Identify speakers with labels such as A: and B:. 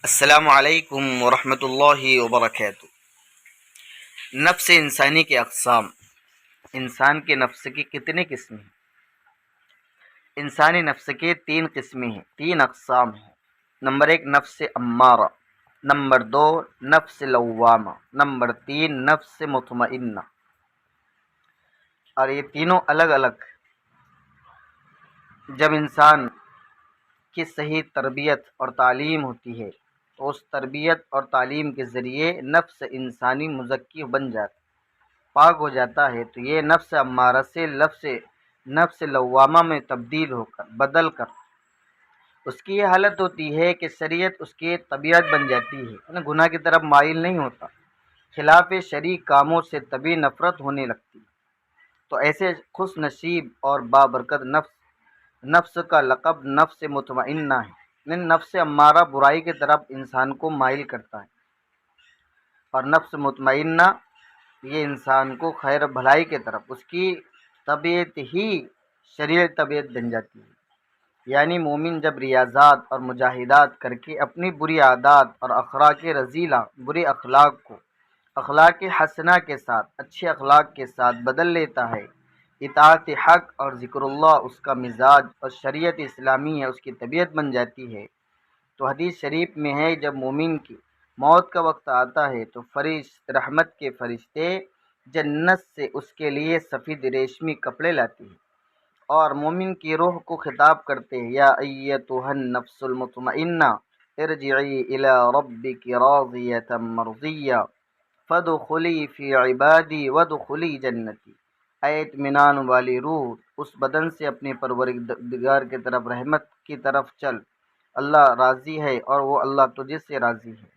A: السلام علیکم ورحمۃ اللہ وبرکاتہ۔ نفس انسانی کے اقسام۔ انسان کے نفس کی کتنے قسمیں ہیں؟ انسانی نفس کے تین قسمیں ہیں، تین اقسام ہیں۔ نمبر ایک نفس امارہ، نمبر دو نفس لوامہ، نمبر تین نفس مطمئنہ۔ اور یہ تینوں الگ الگ جب انسان کی صحیح تربیت اور تعلیم ہوتی ہے تو اس تربیت اور تعلیم کے ذریعے نفس انسانی مزکی بن جاتا، پاک ہو جاتا ہے، تو یہ نفس امارہ سے نفس لوامہ میں تبدیل ہو کر بدل کر اس کی یہ حالت ہوتی ہے کہ شریعت اس کی طبیعت بن جاتی ہے، گناہ کی طرف مائل نہیں ہوتا، خلاف شرعی کاموں سے طبی نفرت ہونے لگتی ہے۔ تو ایسے خوش نصیب اور بابرکت نفس کا لقب نفس مطمئنہ ہے۔ نفس امارہ برائی کی طرف انسان کو مائل کرتا ہے، اور نفس مطمئنہ یہ انسان کو خیر بھلائی کی طرف، اس کی طبیعت ہی شرعی طبیعت بن جاتی ہے۔ یعنی مومن جب ریاضات اور مجاہدات کر کے اپنی بری عادات اور اخلاق رذیلہ، برے اخلاق کو اخلاق حسنہ کے ساتھ، اچھے اخلاق کے ساتھ بدل لیتا ہے، اطاعت حق اور ذکر اللہ اس کا مزاج اور شریعت اسلامی ہے اس کی طبیعت بن جاتی ہے، تو حدیث شریف میں ہے جب مومن کی موت کا وقت آتا ہے تو رحمت کے فرشتے جنت سے اس کے لیے سفید ریشمی کپڑے لاتے ہیں اور مومن کی روح کو خطاب کرتے ہیں، یا ایتھا النفس المطمئنہ ارجعی الی ربک راضیۃ مرضیہ فادخلی فی عبادی وادخلی جنتی۔ اے اطمینان والی روح، اس بدن سے اپنے پروردگار کی طرف، رحمت کی طرف چل، اللہ راضی ہے اور وہ اللہ تجھ سے راضی ہے۔